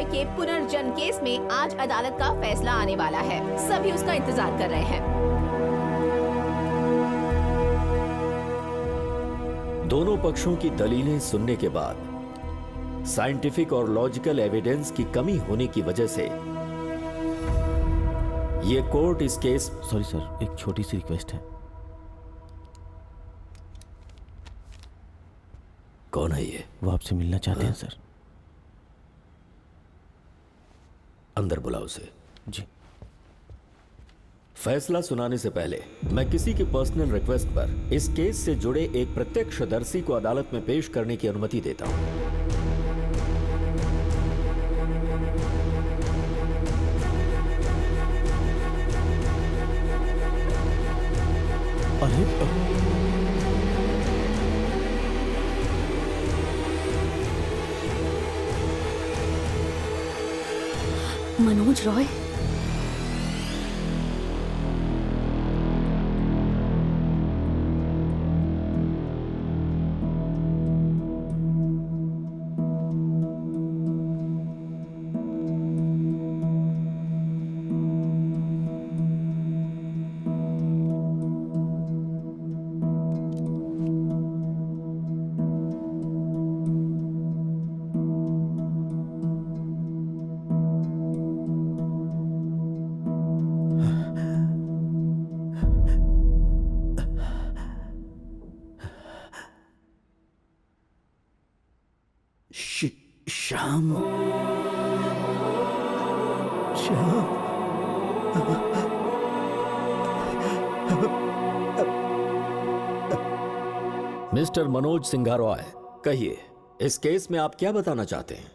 के पुनर्जन्म केस में आज अदालत का फैसला आने वाला है। सभी उसका इंतजार कर रहे हैं। दोनों पक्षों की दलीलें सुनने के बाद साइंटिफिक और लॉजिकल एविडेंस की कमी होने की वजह से ये कोर्ट इस केस। सॉरी सर, एक छोटी सी रिक्वेस्ट है। कौन है ये? वो आपसे मिलना चाहते हैं सर। अंदर बुलाओ उसे। जी। फैसला सुनाने से पहले मैं किसी की पर्सनल रिक्वेस्ट पर इस केस से जुड़े एक प्रत्यक्षदर्शी को अदालत में पेश करने की अनुमति देता हूं। अरे मनोज रॉय, श्याम, श्याम, मिस्टर मनोज सिंघा रॉय, कहिए इस केस में आप क्या बताना चाहते हैं?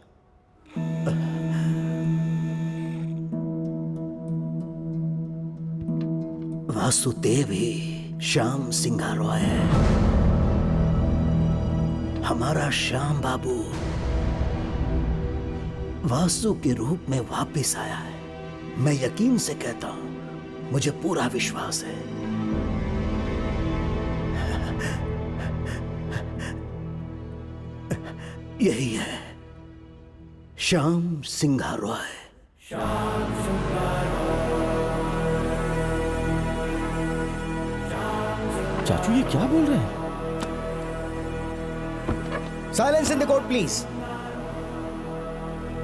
वासुदेव ही श्याम सिंघा रॉय है। हमारा श्याम बाबू वासु के रूप में वापस आया है। मैं यकीन से कहता हूं, मुझे पूरा विश्वास है। यही है श्याम सिंघा रॉय। चाचू ये क्या बोल रहे हैं? Silence in the court, please.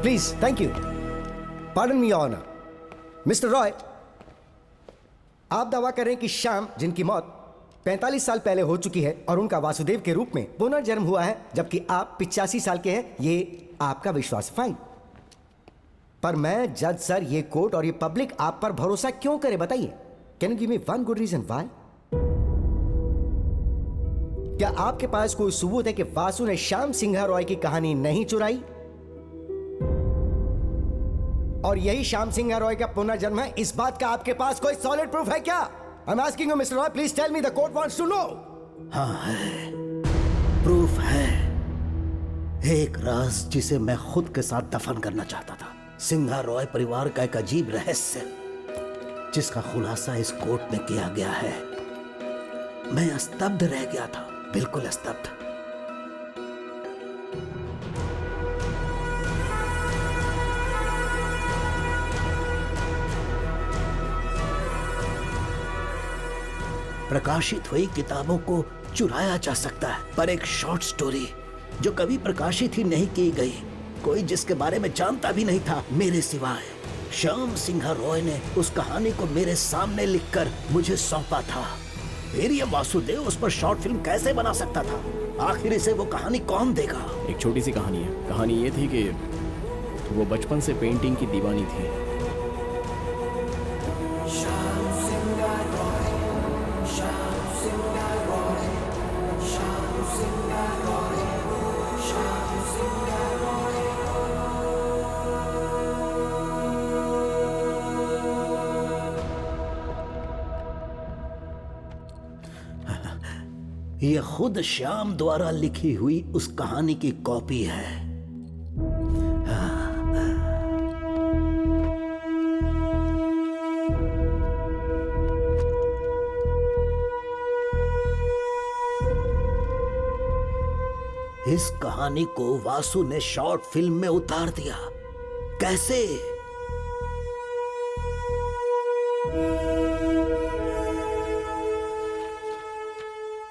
Please, thank you. Pardon me, Your Honor. Mr. Roy, आप दावा कर रहे हैं कि श्याम, जिनकी मौत 45 साल पहले हो चुकी है और उनका वासुदेव के रूप में पुनर्जन्म हुआ है, जबकि आप 85 साल के हैं। ये आपका विश्वास, फाइन। पर मैं जज सर, ये कोर्ट और ये पब्लिक आप पर भरोसा क्यों करे, बताइए। Can you give me one good reason why? क्या आपके पास कोई सबूत है कि वासु ने श्याम सिंघा रॉय की कहानी नहीं चुराई और यही श्याम सिंघा रॉय का पुनर्जन्म है? इस बात का आपके पास कोई सॉलिड प्रूफ है क्या? I am asking you mister Roy, please tell me, the court wants to know. हाँ है, प्रूफ है। एक राज जिसे मैं खुद के साथ दफन करना चाहता था। सिंघा रॉय परिवार का एक अजीब रहस्य जिसका खुलासा इस कोर्ट में किया गया है। मैं स्तब्ध रह गया था, बिल्कुल स्तब्ध। प्रकाशित हुई किताबों को चुराया जा सकता है, पर एक शॉर्ट स्टोरी जो कभी प्रकाशित ही नहीं की गई, कोई जिसके बारे में जानता भी नहीं था मेरे सिवाय, श्याम सिंघा रॉय ने उस कहानी को मेरे सामने लिखकर मुझे सौंपा था। फिर ये वासुदेव उस पर शॉर्ट फिल्म कैसे बना सकता था? आखिर इसे वो कहानी कौन देगा? एक छोटी सी कहानी है। कहानी ये थी कि वो बचपन से पेंटिंग की दीवानी थी। ये खुद श्याम द्वारा लिखी हुई उस कहानी की कॉपी है। इस कहानी को वासु ने शॉर्ट फिल्म में उतार दिया कैसे?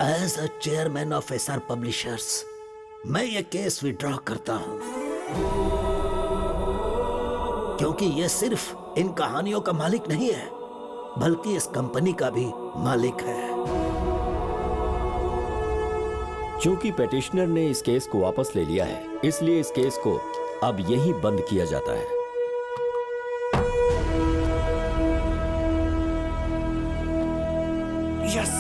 As a chairman of SR publishers मैं ये केस विड्रॉ करता हूं, क्योंकि ये सिर्फ इन कहानियों का मालिक नहीं है, बल्कि इस कंपनी का भी मालिक है। क्योंकि पेटिशनर ने इस केस को वापस ले लिया है, इसलिए इस केस को अब यही बंद किया जाता है। यस।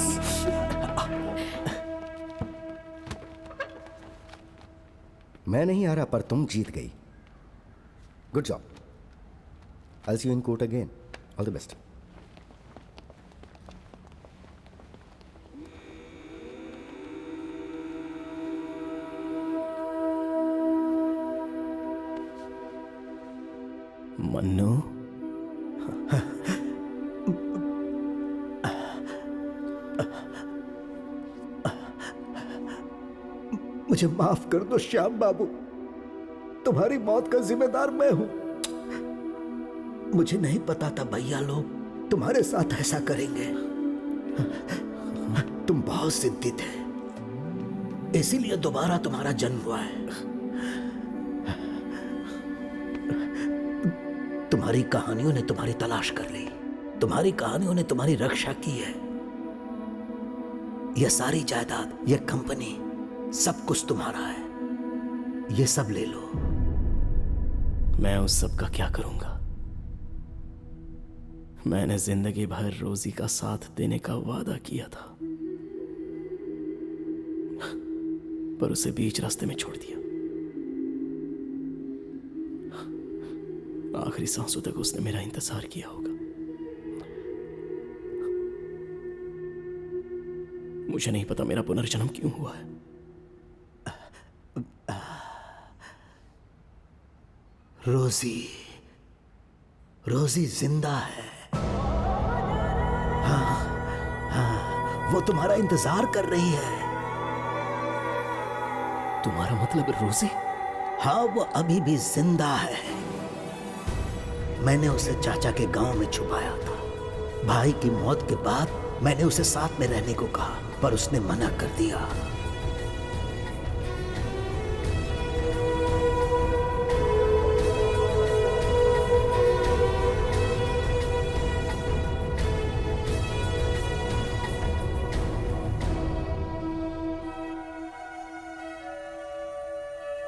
मैं नहीं आ रहा, पर तुम जीत गई। Good job. I see you in court again. All the best. Mannu, मुझे माफ कर दो श्याम बाबू, तुम्हारी मौत का जिम्मेदार मैं हूं। मुझे नहीं पता था भैया लोग तुम्हारे साथ ऐसा करेंगे। तुम बहुत जिद्दी थे, इसीलिए दोबारा तुम्हारा जन्म हुआ है। तुम्हारी कहानियों ने तुम्हारी तलाश कर ली, तुम्हारी कहानियों ने तुम्हारी रक्षा की है। यह सारी जायदाद, यह कंपनी, सब कुछ तुम्हारा है। ये सब ले लो। मैं उस सब का क्या करूंगा? मैंने जिंदगी भर रोजी का साथ देने का वादा किया था, पर उसे बीच रास्ते में छोड़ दिया। आखिरी सांसों तक उसने मेरा इंतजार किया होगा। मुझे नहीं पता मेरा पुनर्जन्म क्यों हुआ है। रोजी जिंदा है। हाँ, वो तुम्हारा इंतजार कर रही है। तुम्हारा मतलब रोजी? हाँ, वो अभी भी जिंदा है। मैंने उसे चाचा के गांव में छुपाया था। भाई की मौत के बाद मैंने उसे साथ में रहने को कहा, पर उसने मना कर दिया।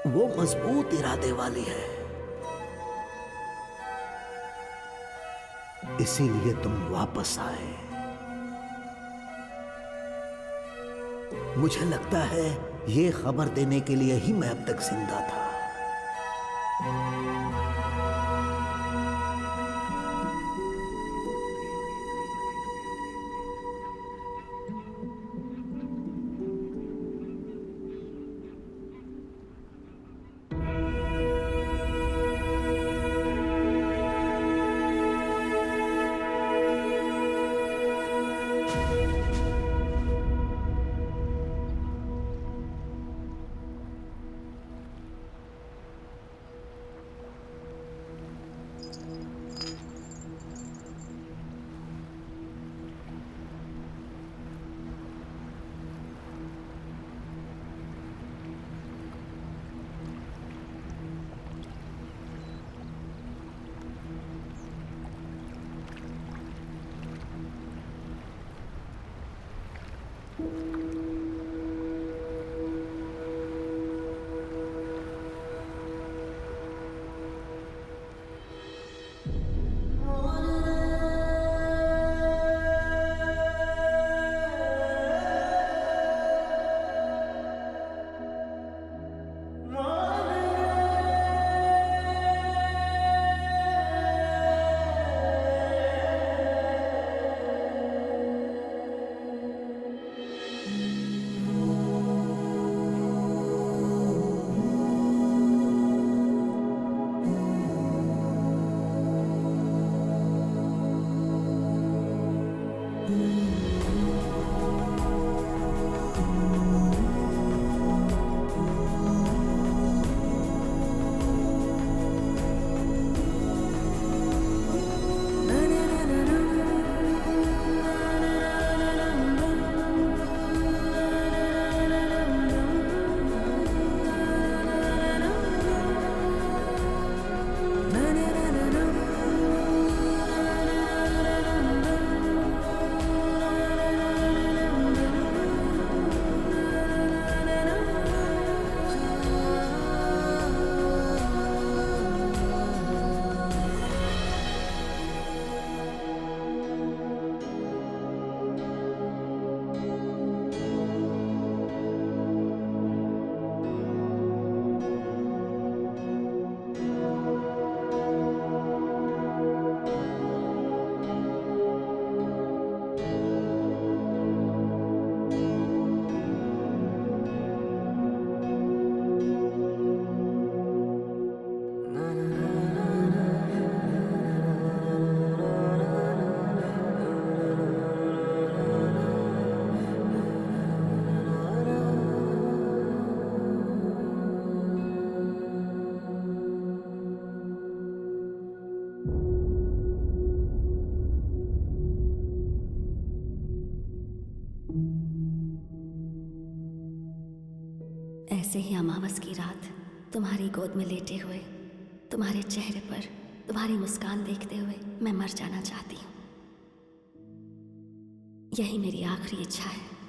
वो मजबूत इरादे वाली है, इसीलिए तुम वापस आए। मुझे लगता है ये खबर देने के लिए ही मैं अब तक जिंदा था। ऐसे ही अमावस की रात तुम्हारी गोद में लेटे हुए, तुम्हारे चेहरे पर तुम्हारी मुस्कान देखते हुए मैं मर जाना चाहती हूँ। यही मेरी आखिरी इच्छा है।